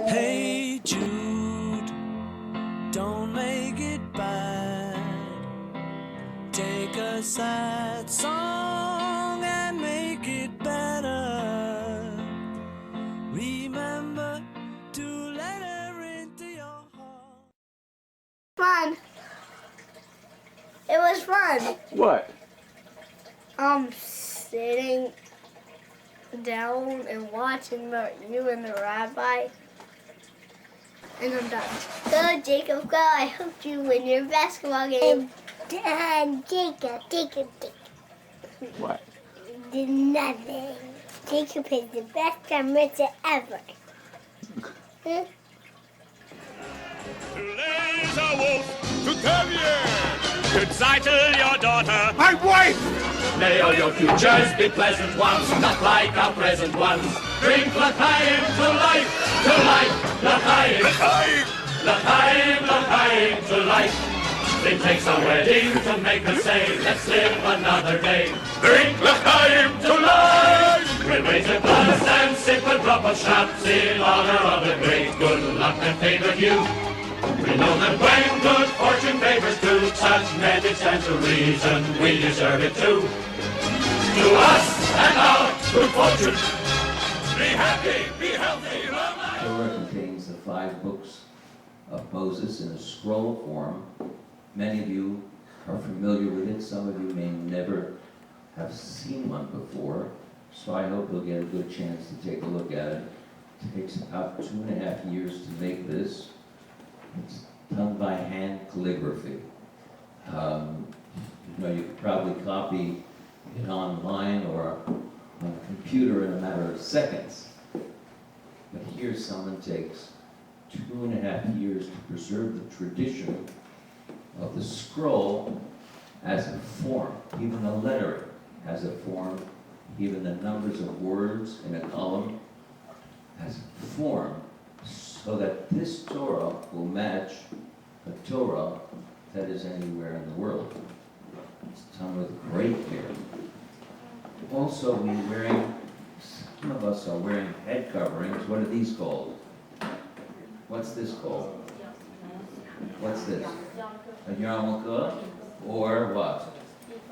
Hey Jude, don't make it bad. Take a sad song and make it better. Remember to let her into your heart. Fun. It was fun. What? Sitting down and watching you and the rabbi. And I'm done. Go, Jacob, go. I hope you win your basketball game. And Jacob. What? Did nothing. Jacob is the best mitzvah ever. To raise a wolf, to terrier. To title your daughter My wife! May all your futures be pleasant ones, not like our present ones. Drink l'chaim to life, l'chaim. L'chaim to life. It takes a wedding to make us say, let's live another day. Drink l'chaim to life. We'll raise a glass and sip a drop of schnapps in honor of the great good luck that favored you. We know that when good fortune favors two, such men it stands to reason we deserve it too. To us and our good fortune, be happy, be healthy. The Torah contains the 5 books of Moses in a scroll form. Many of you are familiar with it. Some of you may never have seen one before. So I hope you'll get a good chance to take a look at it. It takes about 2.5 years to make this. It's done by hand calligraphy. You could probably copy it online or on a computer in a matter of seconds. But here someone takes 2.5 years to preserve the tradition of the scroll as a form. Even the lettering has a form. Even the numbers of words in a column has a form, so that this Torah will match a Torah that is anywhere in the world. It's done with great care. Also, some of us are wearing head coverings. What are these called? What's this called? What's this? A yarmulke, or what?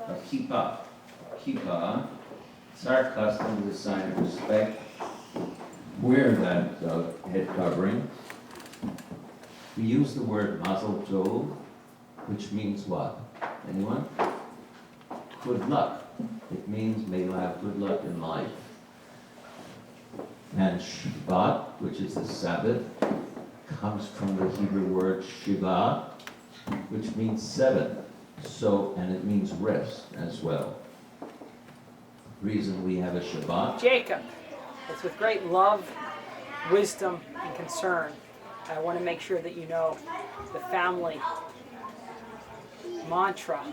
A kippah. Kippah. It's our custom, as a sign of respect. Wear that head covering. We use the word mazel tov, which means what? Anyone? Good luck. It means may you have good luck in life. And Shabbat, which is the Sabbath, comes from the Hebrew word Shiva, which means 7. And it means rest as well. The reason we have a Shabbat. Jacob, it's with great love, wisdom, and concern. I want to make sure that you know the family mantra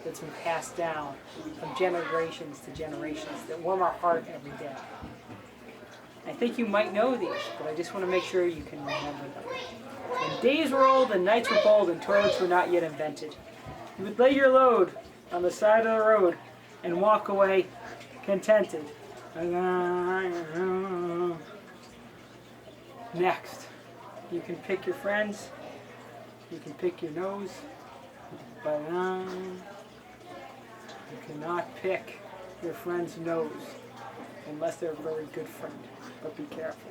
that's been passed down from generations to generations that warm our heart every day. I think you might know these, but I just want to make sure you can remember them. When days were old and nights were cold and toilets were not yet invented, you would lay your load on the side of the road and walk away contented. Next, you can pick your friends, you can pick your nose, but you cannot pick your friend's nose unless they're a very good friend, but be careful.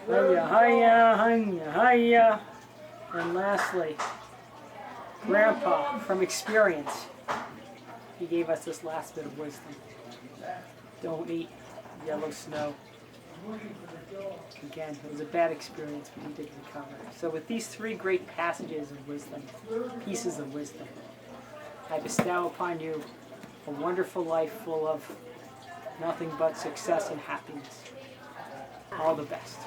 Hiya. And lastly, Grandpa, from experience, he gave us this last bit of wisdom. Don't eat yellow snow. Again, it was a bad experience, but we did recover. So with these 3 great passages of wisdom, pieces of wisdom, I bestow upon you a wonderful life full of nothing but success and happiness. All the best.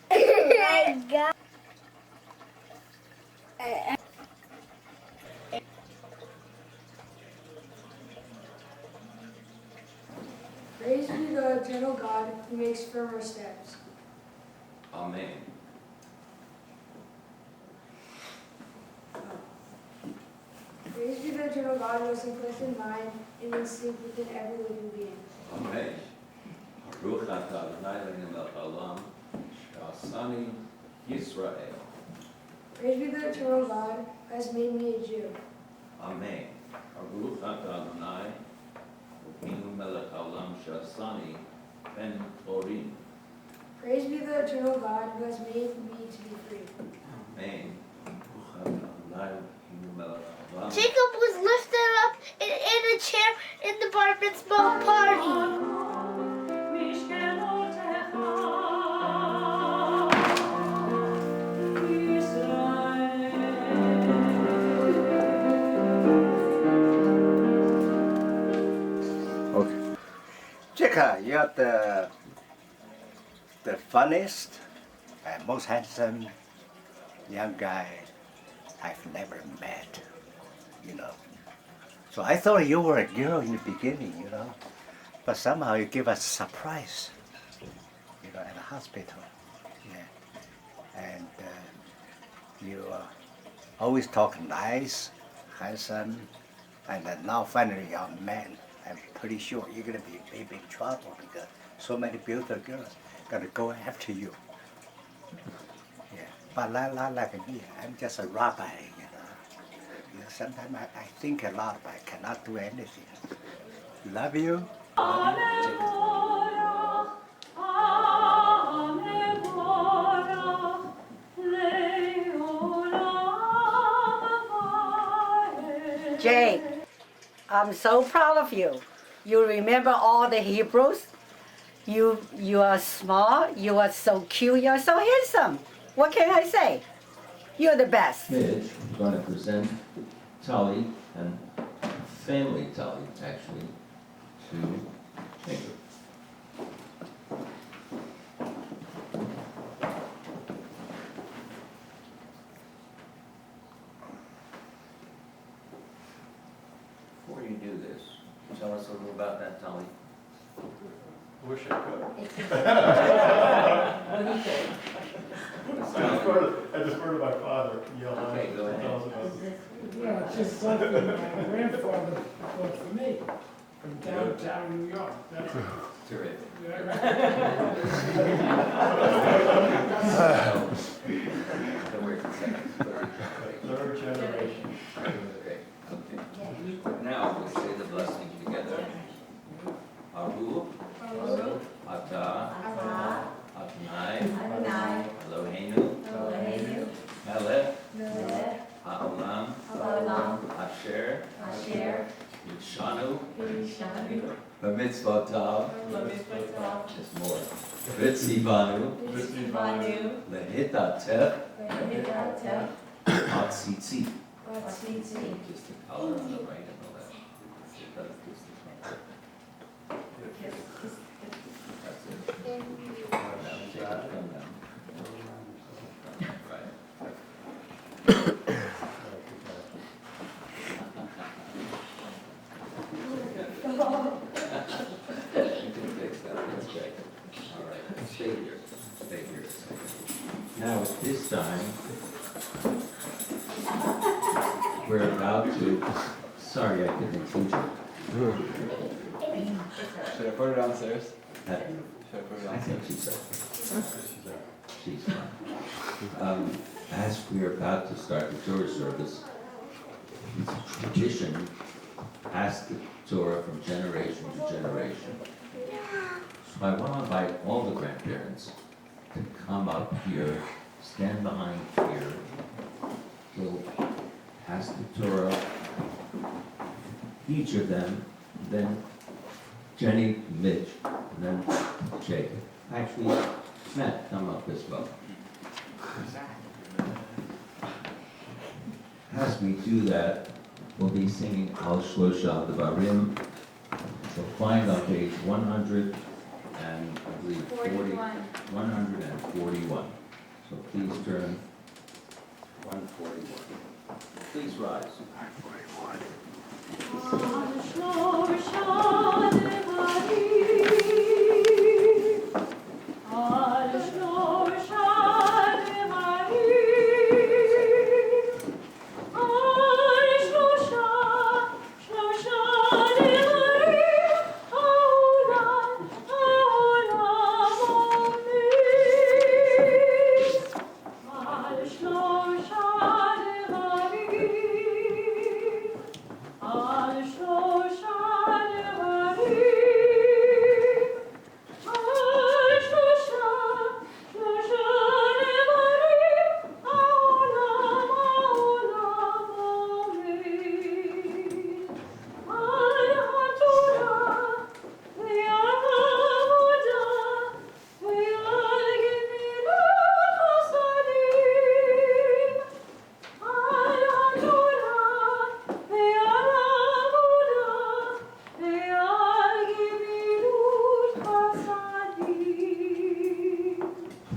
My God. Praise be the eternal God who makes firmer steps. Amen. Praise be the eternal God who has enclosed in mind and instinct within every living being. Amen. Baruch atah Adonai melech haolam, she'asani Yisrael. Praise be the eternal God who has made me a Jew. Amen. Baruch atah Adonai melech haolam, she'asani ben chorim. Praise be the eternal God who has made me to be free. Amen. Baruch atah Adonai melech haolam. Jacob was lifted up in a chair in the bar mitzvah party. Okay. Jacob, you're the funniest and most handsome young guy I've never met, you know. So I thought you were a girl in the beginning, you know, but somehow you give us a surprise, you know, at the hospital. Yeah. And you always talk nice, handsome, and then now finally you're a man. I'm pretty sure you're gonna be in big trouble because so many beautiful girls gonna go after you. Yeah, but not like me. I'm just a rabbi, you know. You know, sometimes I think a lot, but I cannot do anything. Love you. Love you, Jacob. Jake, I'm so proud of you. You remember all the Hebrews. You are smart. You are so cute. You are so handsome. What can I say? You're the best. Midge, I'm going to present Tali and family Tali, actually, to Jacob. Before you do this, tell us a little about that, Tali. Wish I could. What do you think? I just heard my father yell out. Okay, go ahead. Tell us about it. Yeah, it's just something my grandfather bought for me from downtown New York. That's Terrific. yeah, right. Don't worry for a second. Third generation. Okay. Now we'll say the blessing together. Baruch atah Adonai Eloheinu melech haolam asher yishanu b'mitzvotav. There's more. V'tzivanu lehitatech hatzitzi. Just the color on the right and the left. That's it. Now Jacob, come down. Right. You can fix that, that's great. All right, stay here. Stay here a second. Now at this time, we're about to, sorry I couldn't include you. Should I put her downstairs? That- Should I put her I downstairs? think she's fine. As we're about to start the Torah service, it's a tradition, pass the Torah from generation to generation. So I want to invite all the grandparents to come up here, stand behind here. We'll pass the Torah, each of them, then Jenny, Mitch, and then Jacob. Actually, Matt, come up as well. As we do that, we'll be singing Al Shlosha Devarim. You'll find on page 100 and I believe 141. So please turn 141. Please rise. 141.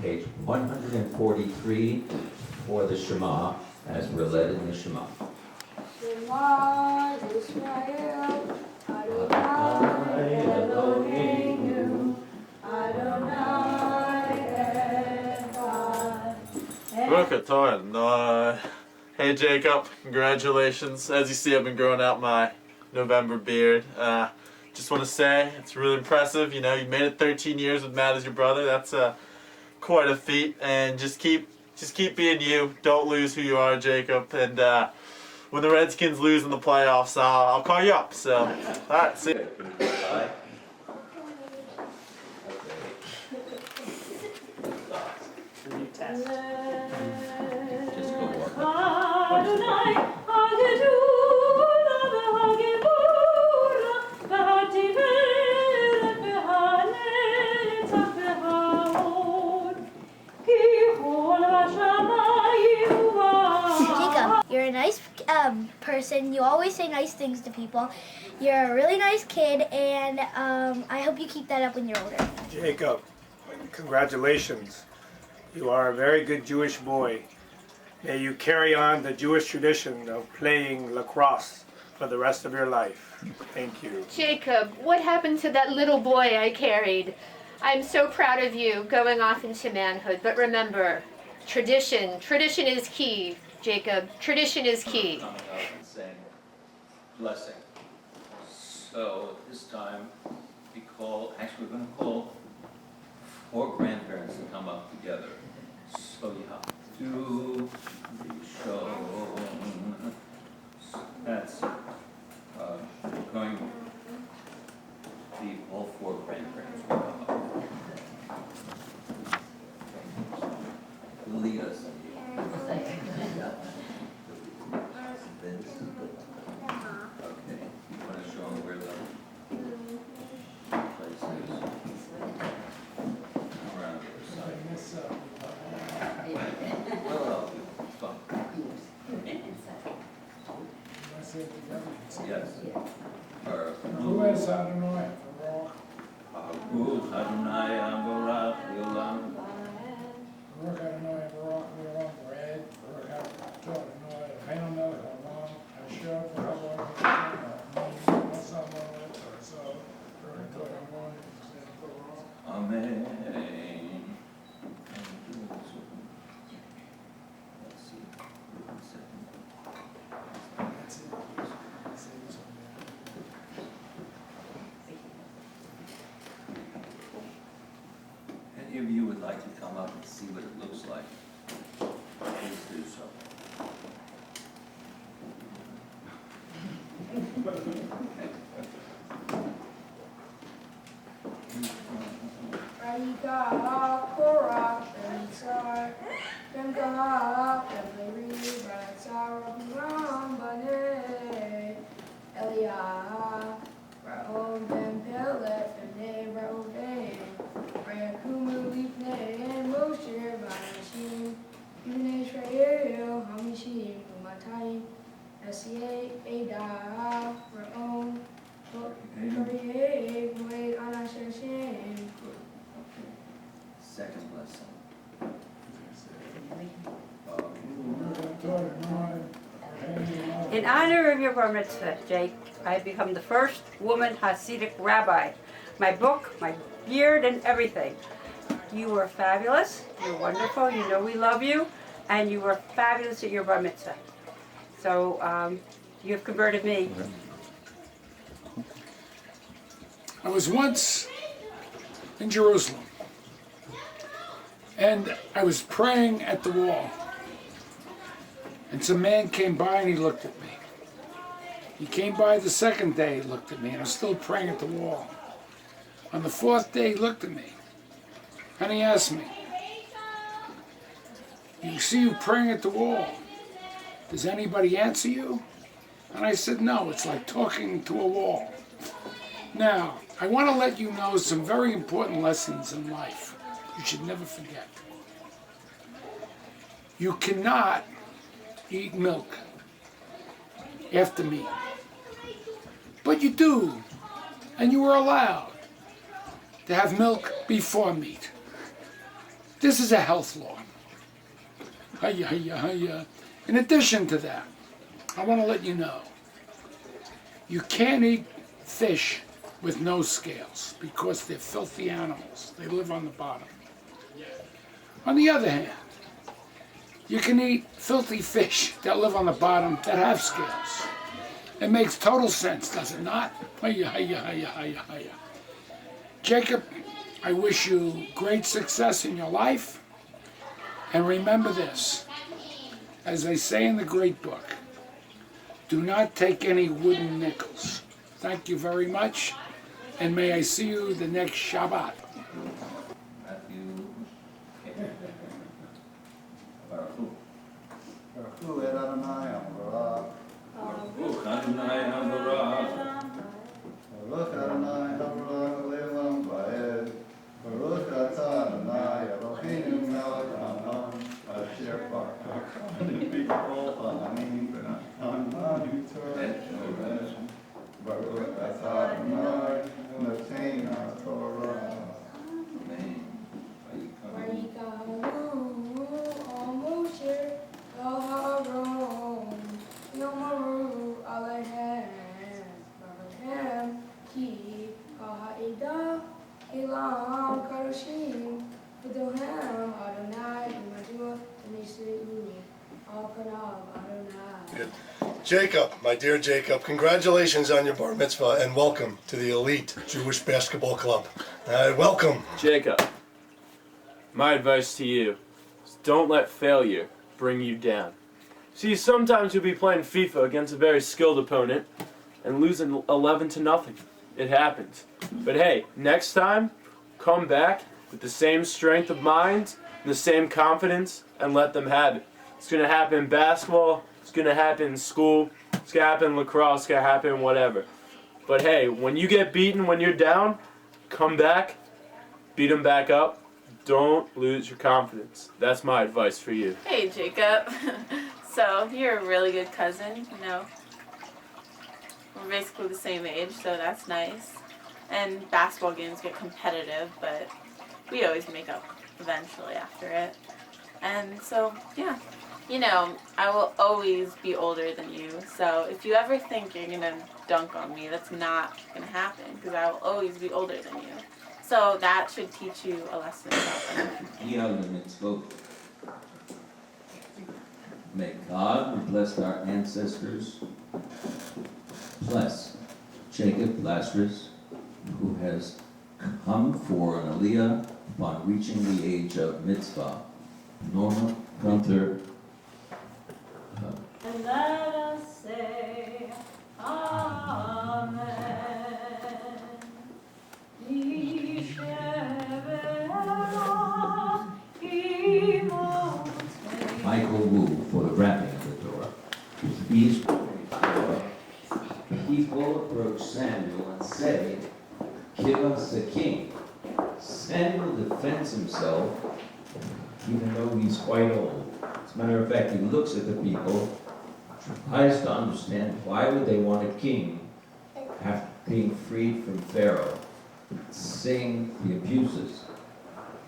page 143 for the Shema, as we're led in the Shema. Shema Yisrael, Adonai Eloheinu, Adonai Echad. Baruch atah. Hey Jacob, congratulations. As you see, I've been growing out my November beard. Just want to say, it's really impressive. You know, you made it 13 years with Matt as your brother. That's quite a feat. And just keep being you. Don't lose who you are, Jacob. And when the Redskins lose in the playoffs, I'll call you up. So, all right, see you. Bye. New test. Just go work. Jacob, you're a nice person. You always say nice things to people. You're a really nice kid, and I hope you keep that up when you're older. Jacob, congratulations. You are a very good Jewish boy. May you carry on the Jewish tradition of playing lacrosse for the rest of your life. Thank you. Jacob, what happened to that little boy I carried? I'm so proud of you going off into manhood, but remember, tradition is key, Jacob. Tradition is key. Saying blessing. So at this time, we're going to call 4 grandparents to come up together. So you have to be shown. That's going to be all 4 grandparents will come up. Lead us. Okay, you want to show them where the place is? Around the other side. Well, it's fun. Yes. Who is Adonai? Baruch Adonai Abarach Yolam. Baruch Adonai Baruch Yolam Bread. Baruch Adonai Hainu Melech Olam. Asher Baruch Amen. Let's see. Any of you would like to come up and see what it looks like, please do so. Second blessing. In honor of your bar mitzvah, Jake, I have become the first woman Hasidic rabbi. My book, my beard, and everything. You were fabulous. You're wonderful. You know we love you. And you were fabulous at your bar mitzvah. So you have converted me. I was once in Jerusalem, and I was praying at the wall, and some man came by and he looked at me. He came by the second day, he looked at me, and I was still praying at the wall. On the 4th day, he looked at me, and he asked me, "You see you praying at the wall. Does anybody answer you?" And I said, "No, it's like talking to a wall." Now, I want to let you know some very important lessons in life you should never forget. You cannot eat milk after meat. But you do, and you are allowed to have milk before meat. This is a health law. Hiya, hiya, hiya. In addition to that, I want to let you know, you can't eat fish with no scales because they're filthy animals. They live on the bottom. On the other hand, you can eat filthy fish that live on the bottom that have scales. It makes total sense, does it not? Hiya, hiya, hiya, hiya, hiya. Jacob, I wish you great success in your life. And remember this, as they say in the great book, do not take any wooden nickels. Thank you very much, and may I see you the next Shabbat. Jacob, my dear Jacob, congratulations on your bar mitzvah and welcome to the elite Jewish basketball club. Welcome. Jacob, my advice to you is don't let failure bring you down. See, sometimes you'll be playing FIFA against a very skilled opponent and losing 11-0. It happens. But hey, next time, come back with the same strength of mind and the same confidence and let them have it. It's going to happen in basketball. It's going to happen in school. It's going to happen in lacrosse. It's going to happen in whatever. But hey, when you get beaten, when you're down, come back, beat them back up. Don't lose your confidence. That's my advice for you. Hey, Jacob. So, you're a really good cousin, you know. We're basically the same age, so that's nice. And basketball games get competitive, but we always make up eventually after it. And so, yeah. You know, I will always be older than you, so if you ever think you're going to dunk on me, that's not going to happen, because I will always be older than you. So that should teach you a lesson about me. Mitzvah. May God bless our ancestors. Bless Jacob Lazris, who has come for an aliyah upon reaching the age of mitzvah. Norma Gunther. And let us say, Amen. Michael Wu for the wrapping of the Torah. These people approach Samuel and say, "Give us a king." Samuel defends himself, even though he's quite old. As a matter of fact, he looks at the people, tries to understand why would they want a king after being freed from Pharaoh, seeing the abuses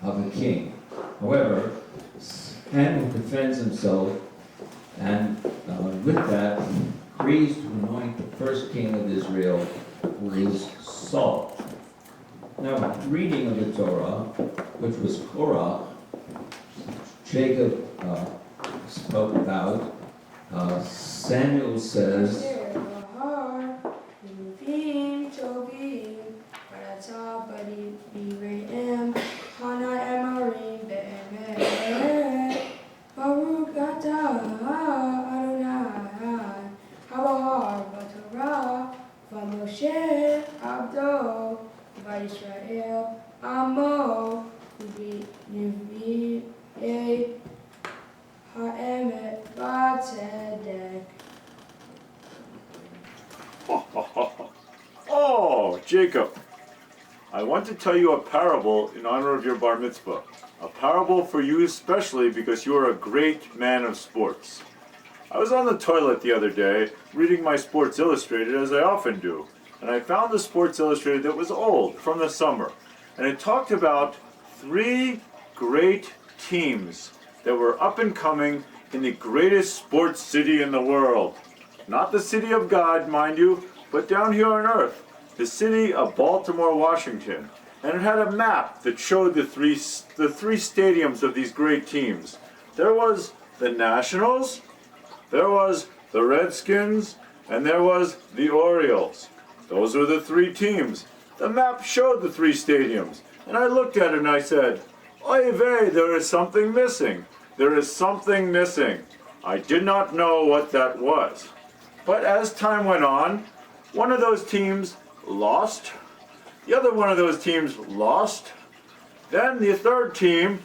of a king. However, Samuel defends himself, and with that, agrees to anoint the first king of Israel, who is Saul. Now, reading of the Torah, which was Korah, Jacob spoke about, Samuel says, Oh, Jacob, I want to tell you a parable in honor of your bar mitzvah. A parable for you especially because you are a great man of sports. I was on the toilet the other day reading my Sports Illustrated, as I often do, and I found the Sports Illustrated that was old, from the summer, and it talked about 3 great teams that were up and coming in the greatest sports city in the world. Not the city of God, mind you, but down here on earth, the city of Baltimore, Washington. And it had a map that showed the three stadiums of these great teams. There was the Nationals, there was the Redskins, and there was the Orioles. Those were the three teams. The map showed the three stadiums. And I looked at it and I said, oy vey, there is something missing. There is something missing. I did not know what that was. But as time went on, one of those teams lost. The other one of those teams lost. Then the third team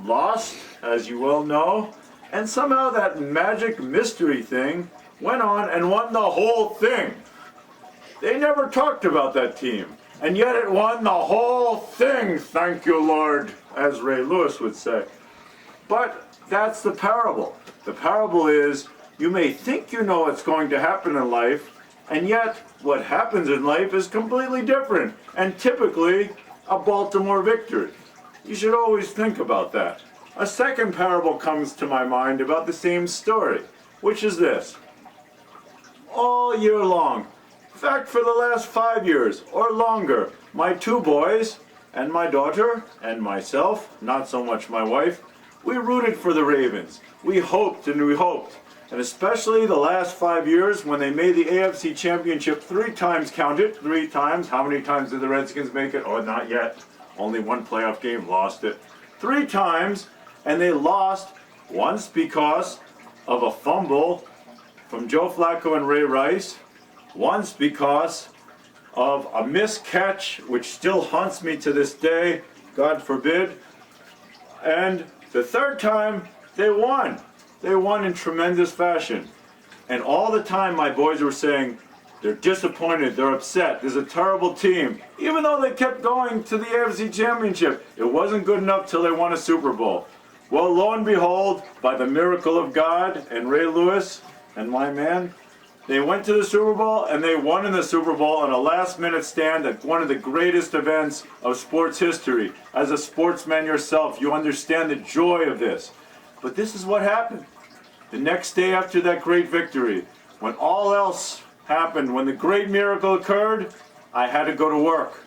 lost, as you well know. And somehow that magic mystery thing went on and won the whole thing. They never talked about that team. And yet it won the whole thing, thank you, Lord, as Ray Lewis would say. But that's the parable. The parable is, you may think you know what's going to happen in life, and yet what happens in life is completely different, and typically a Baltimore victory. You should always think about that. A second parable comes to my mind about the same story, which is this. All year long, in fact, for the last 5 years or longer, my two boys and my daughter and myself, not so much my wife, we rooted for the Ravens. We hoped and we hoped. And especially the last 5 years when they made the AFC Championship 3 times, count it, 3 times. How many times did the Redskins make it? Oh, not yet. Only one playoff game, lost it. 3 times, and they lost once because of a fumble from Joe Flacco and Ray Rice, once because of a missed catch, which still haunts me to this day, God forbid. And the third time, they won. They won in tremendous fashion. And all the time my boys were saying, they're disappointed, they're upset, there's a terrible team. Even though they kept going to the AFC Championship, it wasn't good enough till they won a Super Bowl. Well, lo and behold, by the miracle of God and Ray Lewis and my man, they went to the Super Bowl and they won in the Super Bowl on a last-minute stand at one of the greatest events of sports history. As a sportsman yourself, you understand the joy of this. But this is what happened. The next day after that great victory, when all else happened, when the great miracle occurred, I had to go to work.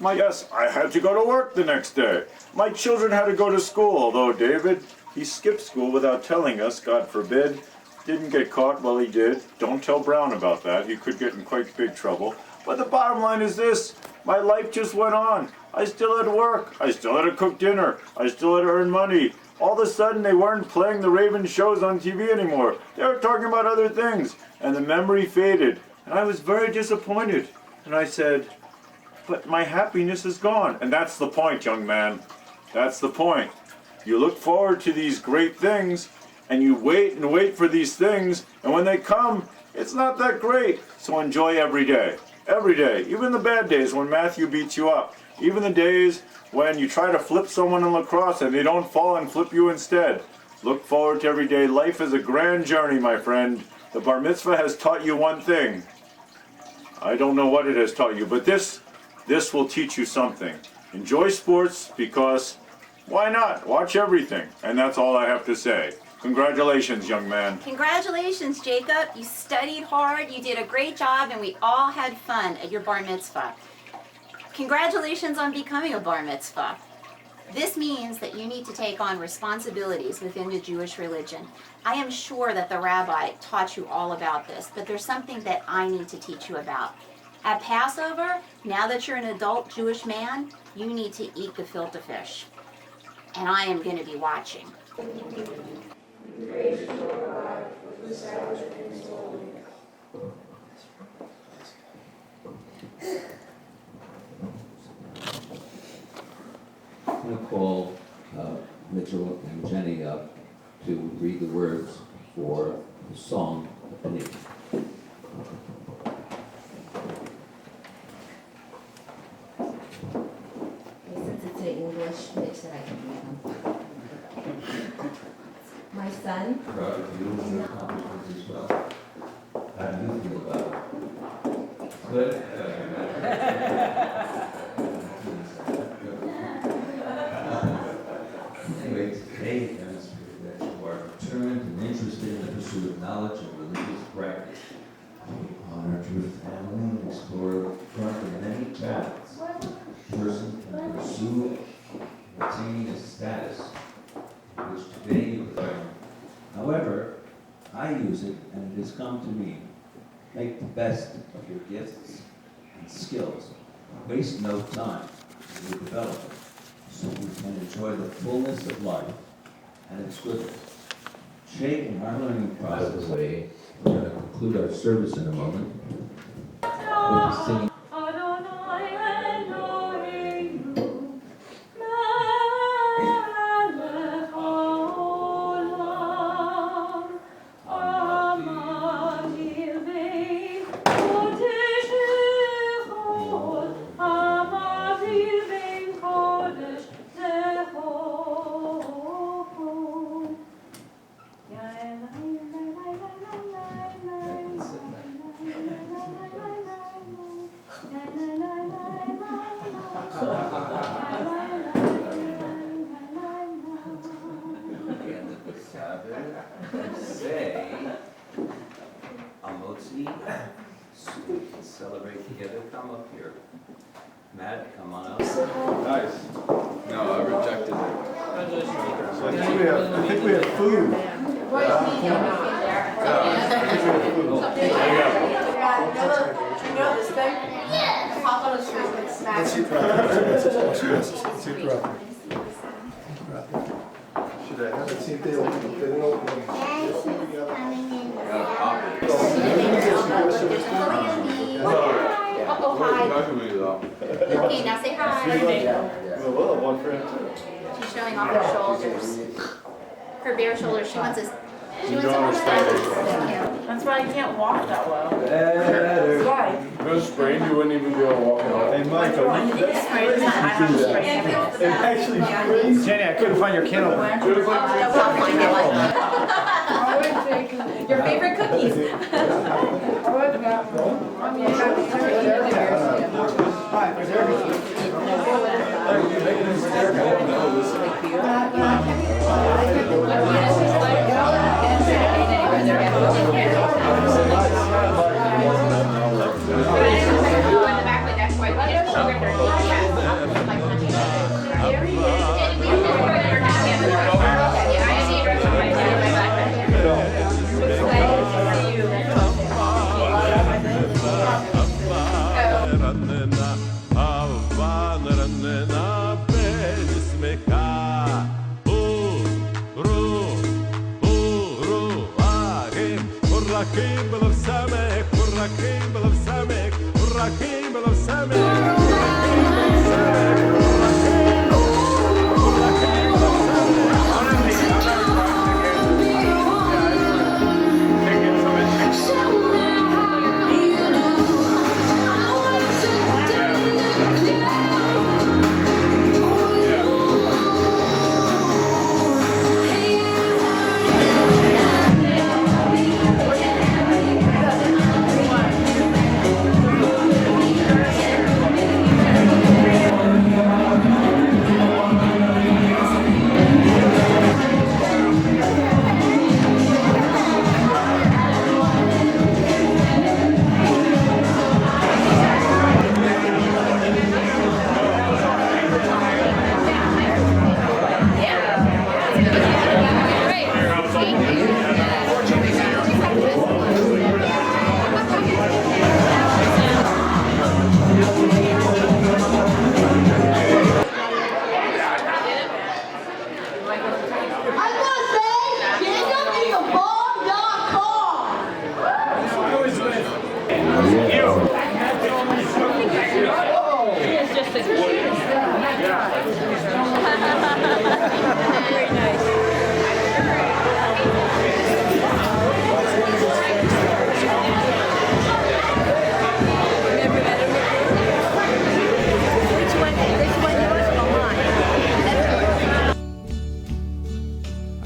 Yes, I had to go to work the next day. My children had to go to school, although David, he skipped school without telling us, God forbid. Didn't get caught, well he did. Don't tell Brown about that, he could get in quite big trouble. But the bottom line is this, my life just went on. I still had to work, I still had to cook dinner, I still had to earn money. All of a sudden they weren't playing the Ravens shows on TV anymore. They were talking about other things, and the memory faded. And I was very disappointed. And I said, but my happiness is gone. And that's the point, young man. That's the point. You look forward to these great things, and you wait and wait for these things, and when they come, it's not that great. So enjoy every day. Every day. Even the bad days when Matthew beats you up. Even the days when you try to flip someone in lacrosse and they don't fall and flip you instead. Look forward to every day. Life is a grand journey, my friend. The bar mitzvah has taught you one thing. I don't know what it has taught you, but this will teach you something. Enjoy sports because why not? Watch everything. And that's all I have to say. Congratulations, young man. Congratulations, Jacob. You studied hard, you did a great job, and we all had fun at your bar mitzvah. Congratulations on becoming a bar mitzvah. This means that you need to take on responsibilities within the Jewish religion. I am sure that the rabbi taught you all about this, but there's something that I need to teach you about. At Passover, now that you're an adult Jewish man, you need to eat gefilte fish. And I am going to be watching. I'm going to call Mitchell and Jenny up to read the words for the song beneath. Since it's in English, make sure I can read them. My son. Proud of you and your accomplishments as well. How do you feel about it? Good? Anyway, today demonstrated that you are determined and interested in the pursuit of knowledge and religious practice. You honor your family and explore the front of many paths a person can pursue attaining a status which today you claim. However, I use it and it has come to mean make the best of your gifts and skills. Waste no time in your development so we can enjoy the fullness of life and its goodness. Jake, in our learning process, we're going to conclude our service in a moment. We'll be singing. Say, Amotzi, so we can celebrate together. Come up here. Matt, come on up. Nice. No, I rejected it. So I think we have food. You know this thing? Yeah. Hop on the street and smack. Let's see properly. Let's see properly. Should I have it? See if they don't open them. Okay, now say hi. Well, one for him too. She's showing off her shoulders. Her bare shoulders. She wants us. She wants don't us. That's why I can't walk that well. Why? If it was sprained, you wouldn't even be able to walk it off. Hey, Michael, that's crazy to do that. It actually crazy. Jenny, I couldn't find your candle. Your favorite cookies.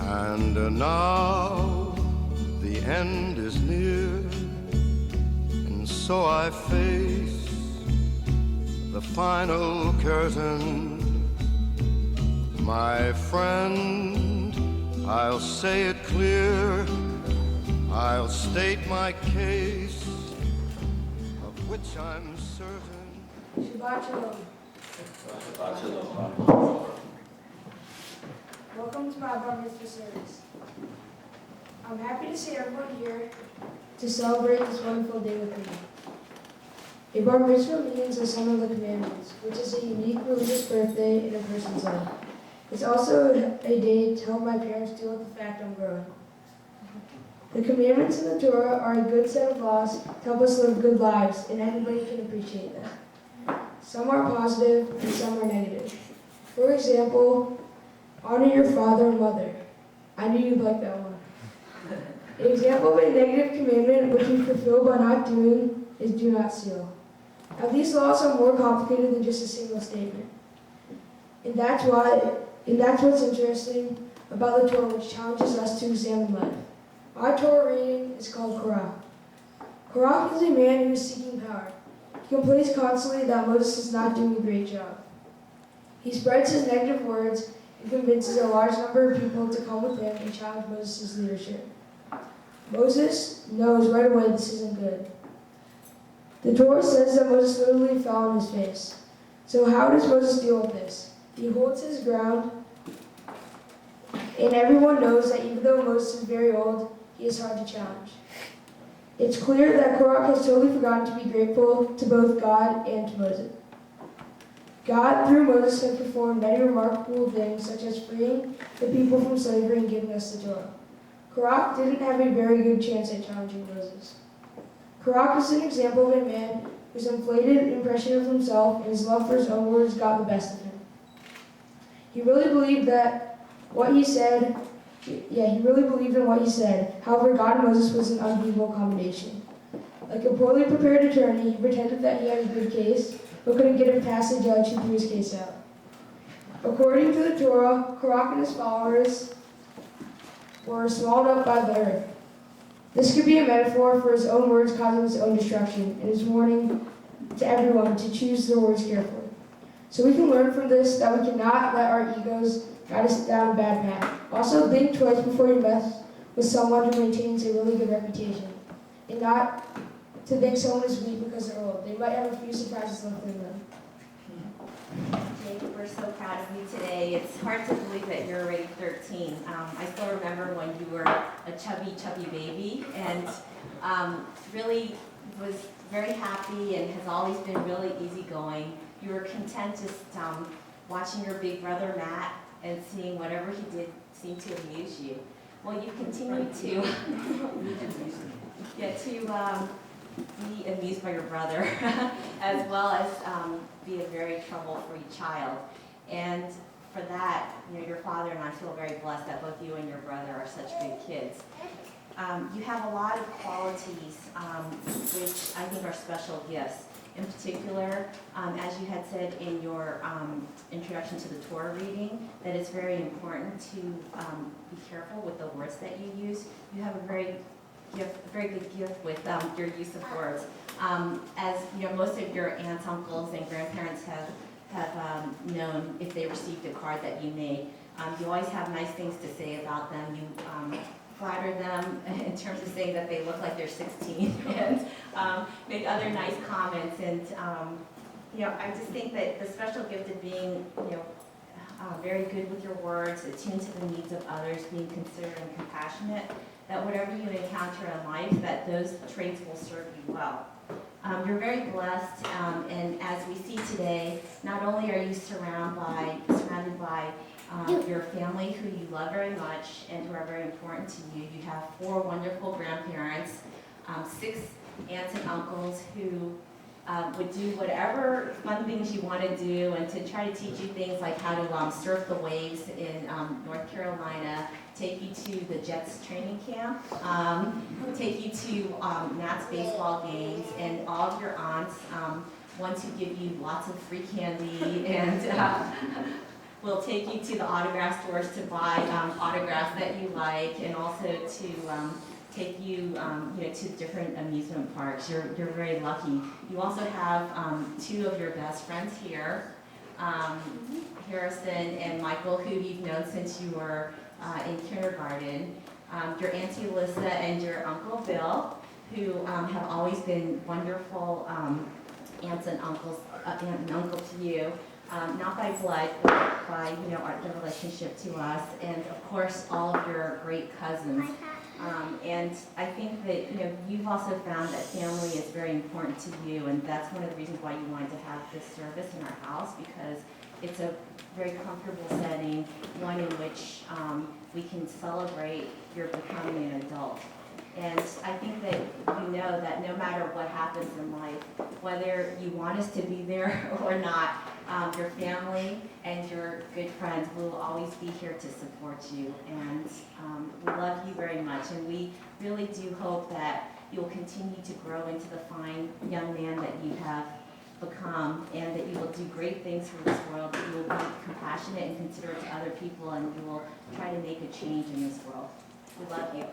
And now the end is near, and so I face the final curtain. My friend, I'll say it clear, I'll state my case, of which I'm certain. Shabbat Shalom. Welcome to my bar mitzvah service. I'm happy to see everyone here to celebrate this wonderful day with me. A bar mitzvah means a son of the commandments, which is a unique religious birthday in a person's life. It's also a day to help my parents deal with the fact I'm growing. The commandments in the Torah are a good set of laws to help us live good lives, and everybody can appreciate them. Some are positive and some are negative. For example, honor your father and mother. I knew you'd like that one. An example of a negative commandment which we fulfill by not doing is do not steal. Now these laws are more complicated than just a single statement. And that's what's interesting about the Torah, which challenges us to examine life. Our Torah reading is called Korach. Korach is a man who is seeking power. He complains constantly that Moses is not doing a great job. He spreads his negative words and convinces a large number of people to come with him and challenge Moses' leadership. Moses knows right away this isn't good. The Torah says that Moses literally fell on his face. So how does Moses deal with this? He holds his ground, and everyone knows that even though Moses is very old, he is hard to challenge. It's clear that Korach has totally forgotten to be grateful to both God and to Moses. God, through Moses, has performed many remarkable things, such as freeing the people from slavery and giving us the Torah. Korach didn't have a very good chance at challenging Moses. Korach is an example of a man whose inflated impression of himself and his love for his own words got the best of him. He really believed in what he said. However, God and Moses was an unbeatable combination. Like a poorly prepared attorney, he pretended that he had a good case, but couldn't get it past the judge who threw his case out. According to the Torah, Korach and his followers were swallowed up by the earth. This could be a metaphor for his own words causing his own destruction, and his warning to everyone to choose their words carefully. So we can learn from this that we cannot let our egos guide us down a bad path. Also, think twice before you mess with someone who maintains a really good reputation, and not to think someone is weak because they're old. They might have a few surprises left in them. Jake, we're so proud of you today. It's hard to believe that you're already 13. I still remember when you were a chubby baby, and really was very happy and has always been really easygoing. You were content just watching your big brother Matt and seeing whatever he did seemed to amuse you. Well, you continue to be amused by your brother, as well as be a very trouble-free child. And for that, your father and I feel very blessed that both you and your brother are such good kids. You have a lot of qualities which I think are special gifts. In particular, as you had said in your introduction to the Torah reading, that it's very important to be careful with the words that you use. You have a very good gift with your use of words. As most of your aunts, uncles, and grandparents have known if they received a card that you made. You always have nice things to say about them. You flatter them in terms of saying that they look like they're 16 and make other nice comments. And I just think that the special gift of being very good with your words, attuned to the needs of others, being considerate and compassionate, that whatever you encounter in life, that those traits will serve you well. You're very blessed, and as we see today, not only are you surrounded by your family who you love very much and who are very important to you. You have 4 wonderful grandparents, 6 aunts and uncles who would do whatever fun things you want to do, and to try to teach you things like how to surf the waves in North Carolina, take you to the Jets training camp, take you to Matt's baseball games, and all of your aunts want to give you lots of free candy, and we'll take you to the autograph stores to buy autographs that you like, and also to take you to different amusement parks. You're very lucky. You also have 2 of your best friends here Harrison and Michael, who you've known since you were in kindergarten, your Auntie Alyssa and your Uncle Bill, who have always been wonderful aunts and uncles, aunt and uncle to you, not by blood, but by the relationship to us, and of course all of your great cousins. And I think that you've also found that family is very important to you, and that's one of the reasons why you wanted to have this service in our house, because it's a very comfortable setting, one in which we can celebrate your becoming an adult. And I think that you know that no matter what happens in life, whether you want us to be there or not, your family and your good friends will always be here to support you. And we love you very much. And we really do hope that you'll continue to grow into the fine young man that you have become, and that you will do great things for this world, that you will be compassionate and considerate to other people, and you will try to make a change in this world. We love you.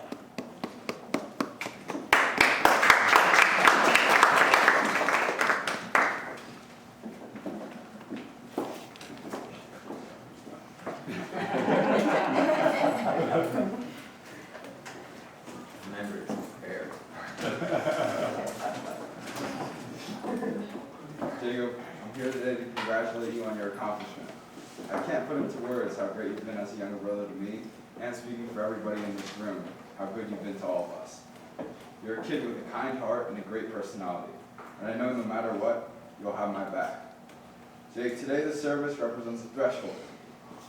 Jacob, I'm here today to congratulate you on your accomplishment. I can't put into words how great you've been as a younger brother to me, and speaking for everybody in this room, how good you've been to all of us. You're a kid with a kind heart and a great personality, and I know no matter what, you'll have my back. Jake, today the service represents a threshold.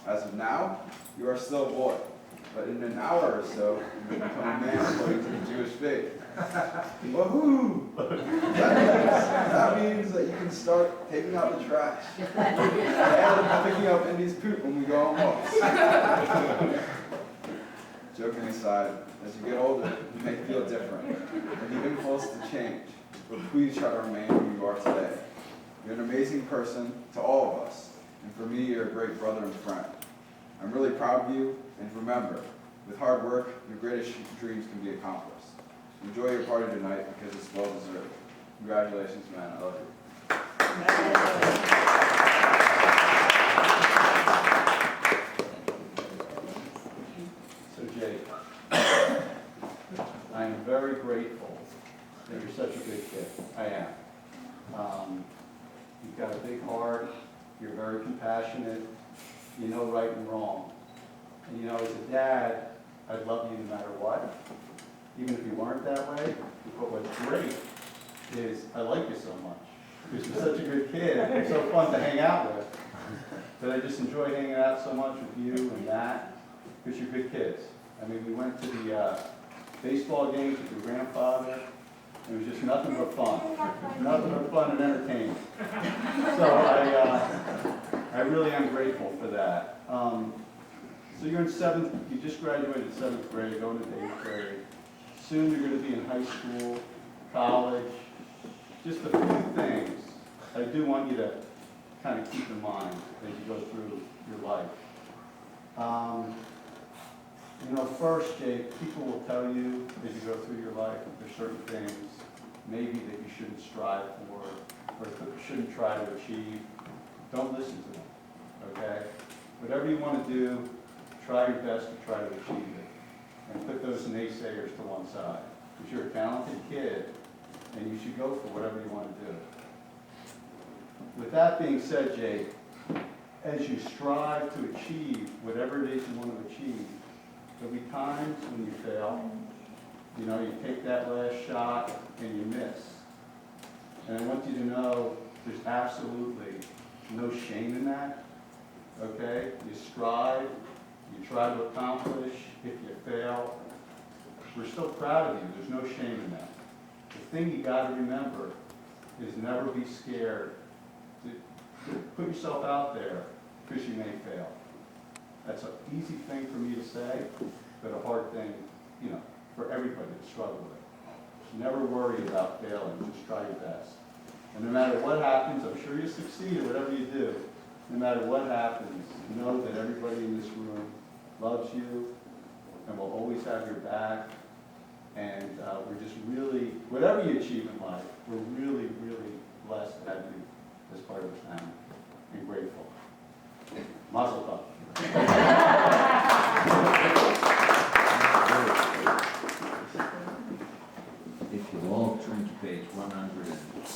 As of now, you are still a boy, but in an hour or so, you will become a man according to the Jewish faith. Woohoo! That means that you can start taking out the trash and picking up Indy's poop when we go on walks. Joking aside, as you get older, you may feel different, and the impulse to change, but please try to remain who you are today. You're an amazing person to all of us, and for me, you're a great brother and friend. I'm really proud of you, and remember, with hard work, your greatest dreams can be accomplished. Enjoy your party tonight because it's well deserved. Congratulations, man. I love you. So Jake, I am very grateful that you're such a good kid. I am. You've got a big heart. You're very compassionate. You know right and wrong. And as a dad, I'd love you no matter what, even if you weren't that way. But what's great is I like you so much, because you're such a good kid. You're so fun to hang out with. That I just enjoy hanging out so much with you and Matt, because you're good kids. I mean, we went to the baseball games with your grandfather. It was just nothing but fun. Nothing but fun and entertainment. So I really am grateful for that. So you're in you just graduated 7th grade, going into 8th grade. Soon you're going to be in high school, college. Just a few things I do want you to kind of keep in mind as you go through your life. First, Jake, people will tell you as you go through your life that there's certain things maybe that you shouldn't strive for or shouldn't try to achieve. Don't listen to them, okay? Whatever you want to do, try your best to try to achieve it. And put those naysayers to one side. Because you're a talented kid, and you should go for whatever you want to do. With that being said, Jake, as you strive to achieve whatever it is you want to achieve, there'll be times when you fail. You take that last shot and you miss. And I want you to know there's absolutely no shame in that, okay? You strive, you try to accomplish. If you fail, we're still proud of you. There's no shame in that. The thing you got to remember is never be scared to put yourself out there because you may fail. That's an easy thing for me to say, but a hard thing, for everybody to struggle with. Never worry about failing. Just try your best. And no matter what happens, I'm sure you succeed at whatever you do. No matter what happens, know that everybody in this room loves you and will always have your back. And we're just really, whatever you achieve in life, we're really, really blessed to have you as part of the family. and grateful. Mazel tov. If you all turn to page 100.